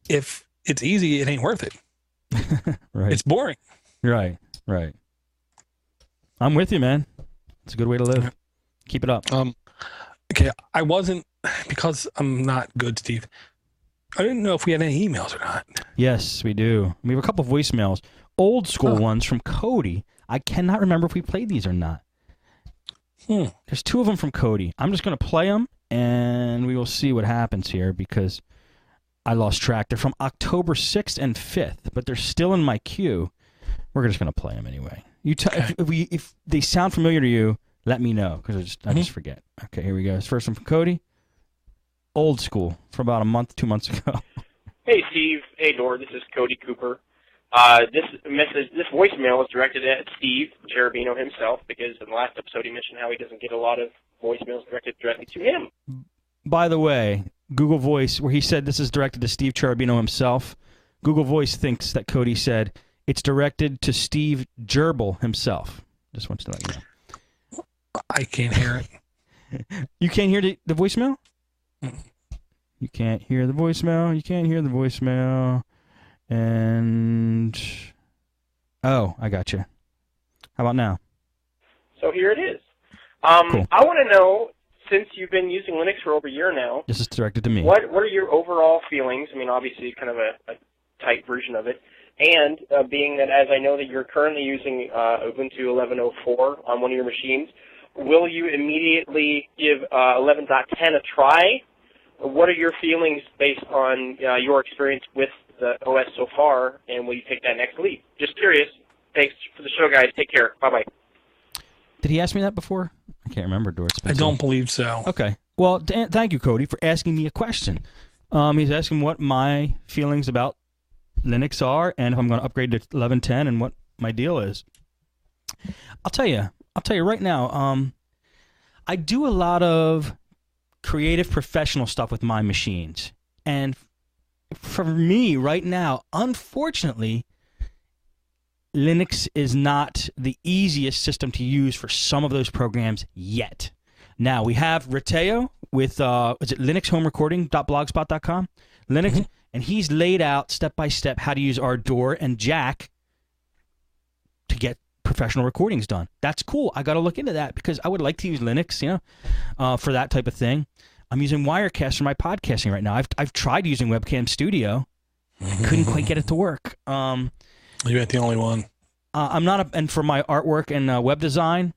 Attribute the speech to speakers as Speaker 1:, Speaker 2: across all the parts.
Speaker 1: if it's easy, it ain't worth it.
Speaker 2: Right.
Speaker 1: It's boring.
Speaker 2: Right. Right. I'm with you, man. It's a good way to live. Keep it up.
Speaker 1: Okay, I wasn't, because I'm not good, Steve. I didn't know if we had any emails or not.
Speaker 2: Yes, we do. We have a couple voicemails. Old school ones from Cody. I cannot remember if we played these or not. There's 2 of them from Cody. I'm just going to play them, and we will see what happens here because I lost track. They're from October 6th and 5th, but they're still in my queue. We're just going to play them anyway. If they sound familiar to you, let me know because I just forget. Okay, here we go. This first one from Cody. Old school from about a month, 2 months ago.
Speaker 3: Hey, Steve. Hey, Dor. This is Cody Cooper. This voicemail is directed at Steve Cherubino himself because in the last episode he mentioned how he doesn't get a lot of voicemails directed directly to him.
Speaker 2: By the way, Google Voice, where he said this is directed to Steve Cherubino himself, Google Voice thinks that Cody said it's directed to Steve Gerbil himself. Just wants to let you know.
Speaker 1: I can't hear it.
Speaker 2: You can't hear the voicemail? You can't hear the voicemail. You can't hear the voicemail. And I got you. How about now?
Speaker 3: So here it is.
Speaker 2: Cool.
Speaker 3: I want to know, since you've been using Linux for over a year now,
Speaker 2: this is directed to me.
Speaker 3: What are your overall feelings? I mean, obviously, kind of a tight version of it. And being that, as I know that you're currently using Ubuntu 11.04 on one of your machines, will you immediately give 11.10 a try? What are your feelings based on your experience with the OS so far, and will you take that next leap? Just curious. Thanks for the show, guys. Take care. Bye-bye.
Speaker 2: Did he ask me that before? I can't remember, Doris.
Speaker 1: I don't believe so.
Speaker 2: Okay. Well, thank you, Cody, for asking me a question. He's asking what my feelings about Linux are and if I'm going to upgrade to 11.10 and what my deal is. I'll tell you right now, I do a lot of creative professional stuff with my machines. And for me right now, unfortunately, Linux is not the easiest system to use for some of those programs yet. Now, we have Reteo with, is it linuxhomerecording.blogspot.com? Linux, and he's laid out step-by-step how to use our DAW and Jack to get professional recordings done. That's cool. I got to look into that because I would like to use Linux, for that type of thing. I'm using Wirecast for my podcasting right now. I've tried using Webcam Studio. Couldn't quite get it to work.
Speaker 1: You ain't the only one.
Speaker 2: I'm not, and for my artwork and web design,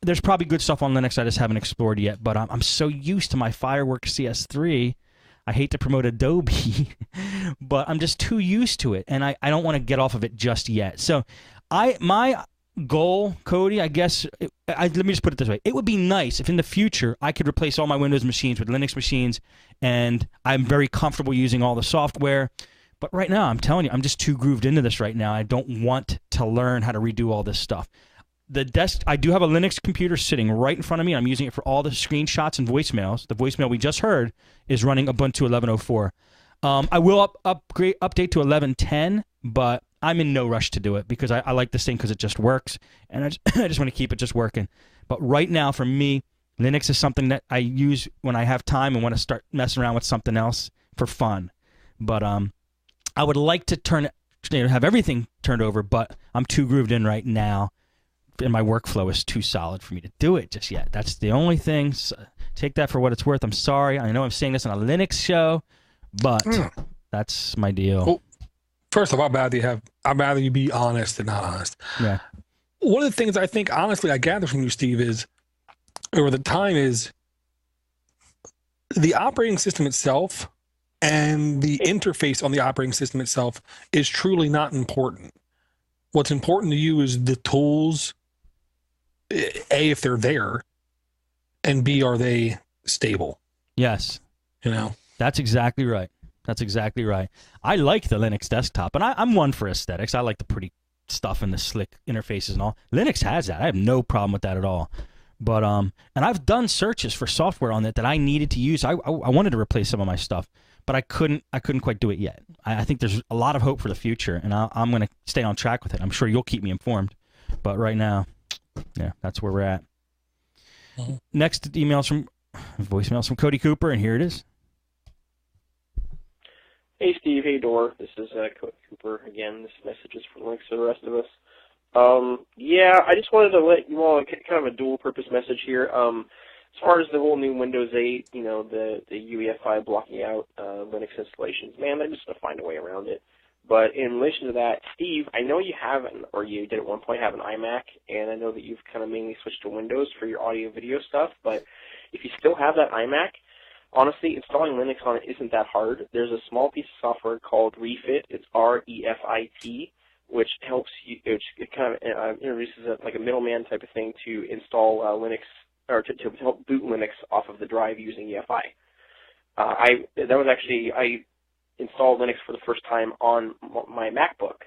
Speaker 2: there's probably good stuff on Linux I just haven't explored yet, but I'm so used to my Fireworks CS3. I hate to promote Adobe, but I'm just too used to it, and I don't want to get off of it just yet. So my goal, Cody, I guess, let me just put it this way. It would be nice if in the future I could replace all my Windows machines with Linux machines, and I'm very comfortable using all the software. But right now, I'm telling you, I'm just too grooved into this right now. I don't want to learn how to redo all this stuff. I do have a Linux computer sitting right in front of me. I'm using it for all the screenshots and voicemails. The voicemail we just heard is running Ubuntu 11.04. I will update to 11.10, but I'm in no rush to do it because I like this thing because it just works, and I just want to keep it just working. But right now, for me, Linux is something that I use when I have time and want to start messing around with something else for fun. But I would like to have everything turned over, but I'm too grooved in right now, and my workflow is too solid for me to do it just yet. That's the only thing. So take that for what it's worth. I'm sorry. I know I'm saying this on a Linux show, but that's my deal.
Speaker 1: Well, first of all, I'd rather you be honest than not honest.
Speaker 2: Yeah.
Speaker 1: One of the things I think, honestly, I gather from you, Steve, is over the time is the operating system itself and the interface on the operating system itself is truly not important. What's important to you is the tools, A, if they're there, and B, are they stable?
Speaker 2: Yes. That's exactly right. That's exactly right. I like the Linux desktop, and I'm one for aesthetics. I like the pretty stuff and the slick interfaces and all. Linux has that. I have no problem with that at all. But and I've done searches for software on it that I needed to use. I wanted to replace some of my stuff, but I couldn't quite do it yet. I think there's a lot of hope for the future, and I'm going to stay on track with it. I'm sure you'll keep me informed. But right now, yeah, that's where we're at. Next voicemails from Cody Cooper, and here it is.
Speaker 3: Hey Steve, hey Dor. This is Cooper again. This message is for Linux for the rest of us. Yeah, I just wanted to let you all kind of a dual-purpose message here. As far as the whole new Windows 8, you know, the UEFI blocking out Linux installations, man, they're just going to find a way around it. But in relation to that, Steve, I know you have, or you did at one point have an iMac, and I know that you've kind of mainly switched to Windows for your audio-video stuff, but if you still have that iMac, honestly, installing Linux on it isn't that hard. There's a small piece of software called Refit. It's REFIT, which helps you, which it kind of introduces like a middleman type of thing to install Linux, or to help boot Linux off of the drive using EFI. I installed Linux for the first time on my MacBook,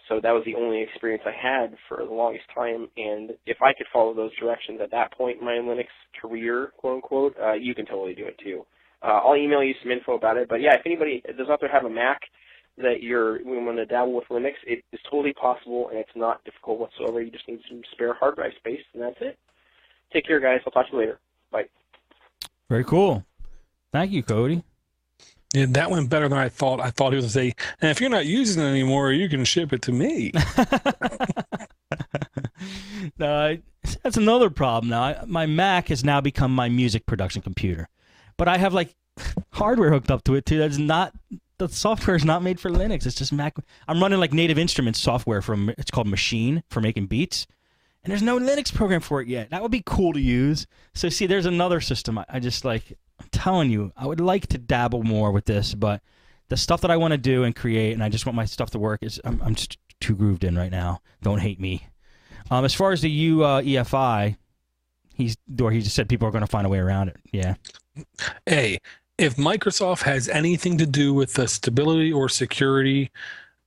Speaker 3: so that was the only experience I had for the longest time. And if I could follow those directions at that point in my Linux career, quote unquote, you can totally do it too. I'll email you some info about it. But yeah, if anybody does out there have a Mac that we want to dabble with Linux, it is totally possible and it's not difficult whatsoever. You just need some spare hard drive space, and that's it. Take care, guys. I'll talk to you later. Bye.
Speaker 2: Very cool. Thank you, Cody.
Speaker 1: Yeah, that went better than I thought. I thought he was going to say, and if you're not using it anymore, you can ship it to me.
Speaker 2: No, that's another problem now. My Mac has now become my music production computer. But I have, like, hardware hooked up to it, too. The software is not made for Linux. It's just Mac. I'm running, like, Native Instruments software it's called Machine for making beats. And there's no Linux program for it yet. That would be cool to use. So, see, there's another system. I just, like, I'm telling you, I would like to dabble more with this, but the stuff that I want to do and create, and I just want my stuff to work, I'm just too grooved in right now. Don't hate me. As far as the EFI, he just said people are going to find a way around it. Yeah.
Speaker 1: Hey, if Microsoft has anything to do with the stability or security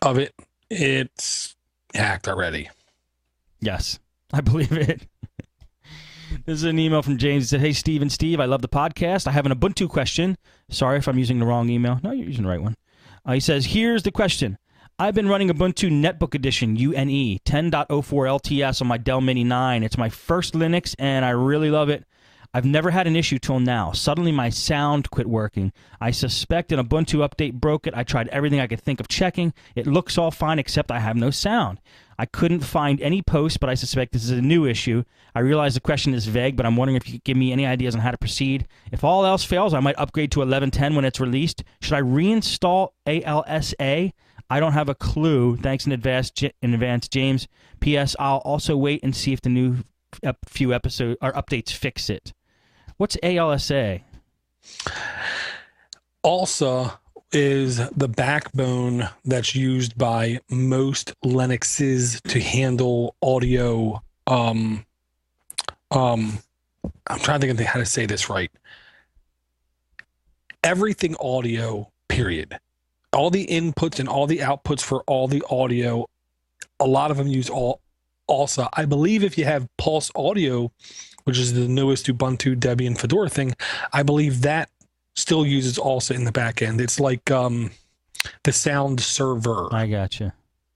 Speaker 1: of it, it's hacked already.
Speaker 2: Yes, I believe it. This is an email from James. He said, hey, Steve and Steve, I love the podcast. I have an Ubuntu question. Sorry if I'm using the wrong email. No, you're using the right one. He says, here's the question. I've been running Ubuntu Netbook Edition, UNE, 10.04 LTS on my Dell Mini 9. It's my first Linux, and I really love it. I've never had an issue till now. Suddenly, my sound quit working. I suspect an Ubuntu update broke it. I tried everything I could think of checking. It looks all fine, except I have no sound. I couldn't find any posts, but I suspect this is a new issue. I realize the question is vague, but I'm wondering if you could give me any ideas on how to proceed. If all else fails, I might upgrade to 11.10 when it's released. Should I reinstall ALSA? I don't have a clue. Thanks in advance, James. P.S. I'll also wait and see if the new few episodes or updates fix it. What's ALSA? ALSA
Speaker 1: is the backbone that's used by most Linuxes to handle audio. I'm trying to think of how to say this right. Everything audio, period. All the inputs and all the outputs for all the audio, a lot of them use ALSA. I believe if you have Pulse Audio, which is the newest Ubuntu, Debian, Fedora thing, I believe that still uses ALSA in the back end. It's like the sound server.
Speaker 2: I gotcha.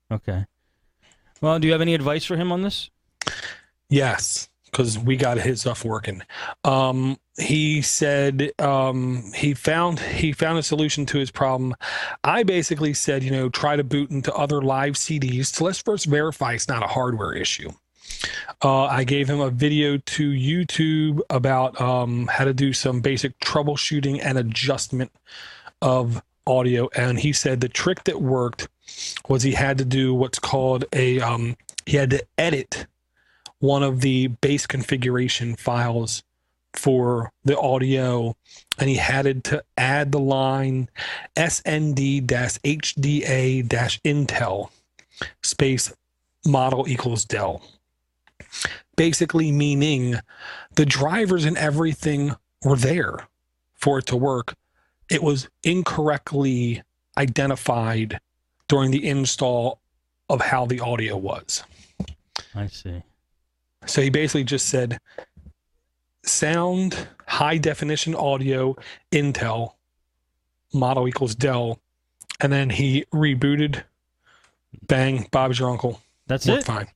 Speaker 2: Okay. Well, do you have any advice for him on this?
Speaker 1: Yes, because we got his stuff working. He said he found a solution to his problem. I basically said, try to boot into other live CDs. So let's first verify it's not a hardware issue. I gave him a video to YouTube about how to do some basic troubleshooting and adjustment of audio. And he said the trick that worked was he had to do what's called he had to edit one of the base configuration files for the audio, and he had to add the line snd-hda-intel space model equals Dell. Basically meaning the drivers and everything were there for it to work. It was incorrectly identified during the install of how the audio was.
Speaker 2: I see.
Speaker 1: So he basically just said sound, high definition audio, Intel, model equals Dell, and then he rebooted. Bang, Bob's your uncle.
Speaker 2: That's it?
Speaker 1: Fine.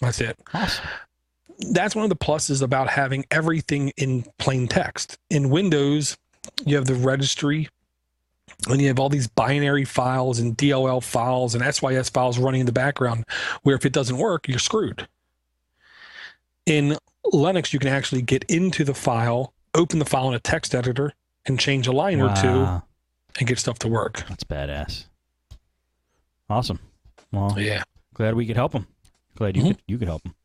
Speaker 1: That's it.
Speaker 2: Awesome.
Speaker 1: That's one of the pluses about having everything in plain text. In Windows, you have the registry And you have all these binary files and DLL files and SYS files running in the background, where if it doesn't work, you're screwed. In Linux, you can actually get into the file, open the file in a text editor, and change a line or two and get stuff to work.
Speaker 2: That's badass. Awesome. Well,
Speaker 1: yeah.
Speaker 2: Glad we could help him. Glad you could help him.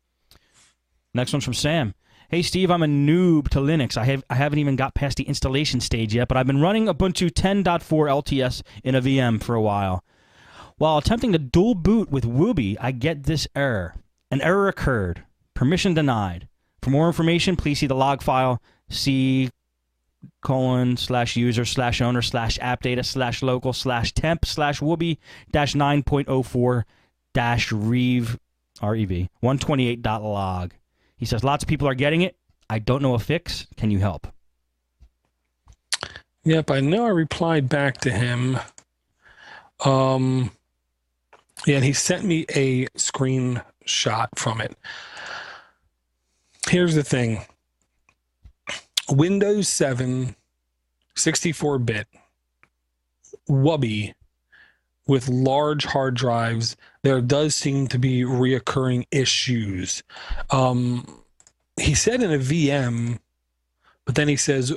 Speaker 2: Next one's from Sam. Hey, Steve, I'm a noob to Linux. I haven't even got past the installation stage yet, but I've been running Ubuntu 10.4 LTS in a VM for a while. While attempting to dual boot with Wooby, I get this error. An error occurred. Permission denied. For more information, please see the log file c:/user/owner/appdata/local/temp/wooby-9.04-rev 128.log. He says, lots of people are getting it. I don't know a fix. Can you help?
Speaker 1: Yep, I know I replied back to him. Yeah, and he sent me a screenshot from it. Here's the thing. Windows 7 64-bit Wubby with large hard drives, there does seem to be reoccurring issues. He said in a VM, but then he says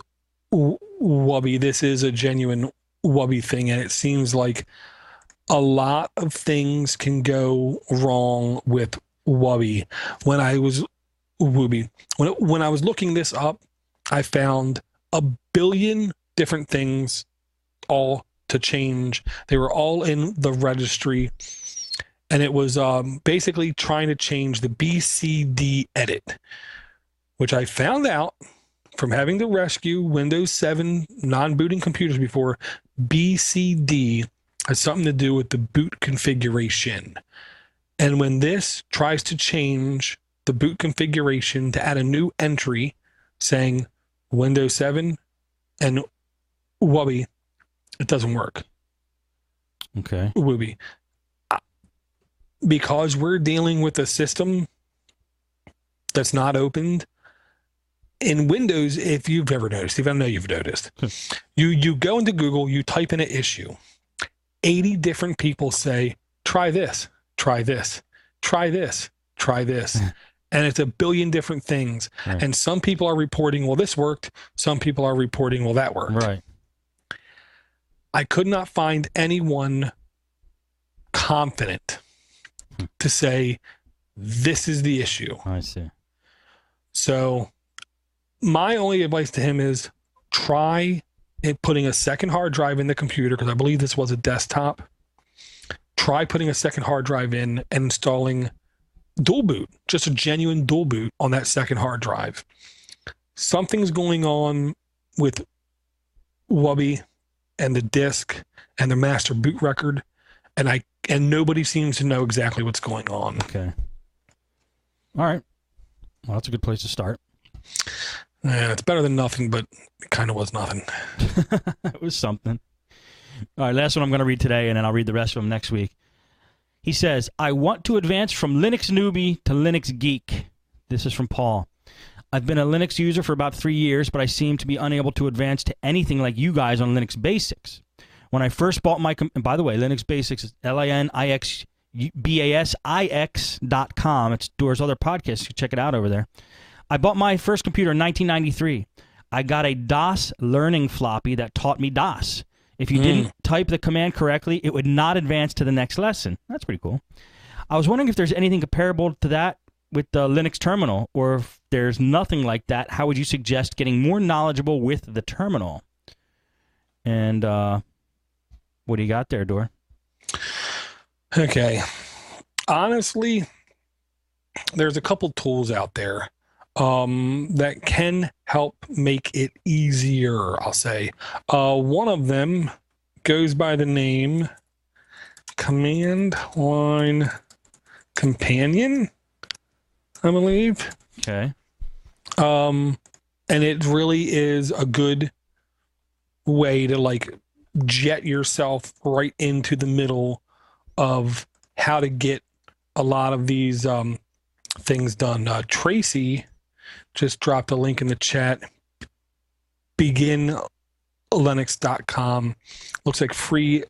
Speaker 1: Wubby, this is a genuine Wubby thing, and it seems like a lot of things can go wrong with Wubby. When I was looking this up, I found a billion different things all to change. They were all in the registry, and it was basically trying to change the BCD edit, which I found out from having to rescue Windows 7 non-booting computers before. BCD has something to do with the boot configuration. And when this tries to change the boot configuration to add a new entry saying Windows 7 and Wubby, it doesn't work.
Speaker 2: Okay.
Speaker 1: Wubby. Because we're dealing with a system that's not opened, in Windows, if you've ever noticed, if I know you've noticed, you go into Google, you type in an issue, 80 different people say, try this, try this, try this, try this. And it's a billion different things. Right. And some people are reporting, well, this worked. Some people are reporting, well, that worked.
Speaker 2: Right.
Speaker 1: I could not find anyone confident to say, this is the issue.
Speaker 2: I see.
Speaker 1: So my only advice to him is try putting a second hard drive in the computer, because I believe this was a desktop. Try putting a second hard drive in and installing dual boot, just a genuine dual boot on that second hard drive. Something's going on with Wubby and the disk and the master boot record, and nobody seems to know exactly what's going on.
Speaker 2: Okay. All right. Well, that's a good place to start.
Speaker 1: Yeah, it's better than nothing, but it kind of was nothing.
Speaker 2: It was something. All right, last one I'm going to read today, and then I'll read the rest of them next week. He says, I want to advance from Linux newbie to Linux geek. This is from Paul. I've been a Linux user for about 3 years, but I seem to be unable to advance to anything like you guys on Linux Basics. When I first bought my... And by the way, Linux Basics is LINXBASIX.com. It's Door's other podcast. You can check it out over there. I bought my first computer in 1993. I got a DOS learning floppy that taught me DOS. If you didn't type the command correctly, it would not advance to the next lesson. That's pretty cool. I was wondering if there's anything comparable to that with the Linux terminal, or if there's nothing like that, how would you suggest getting more knowledgeable with the terminal? And what do you got there, Door?
Speaker 1: Okay. Honestly, there's a couple tools out there that can help make it easier, I'll say. One of them goes by the name Command Line Companion, I believe.
Speaker 2: Okay.
Speaker 1: And it really is a good way to like jet yourself right into the middle of how to get a lot of these things done. Tracy just dropped a link in the chat. Begin Linux.com. Looks like free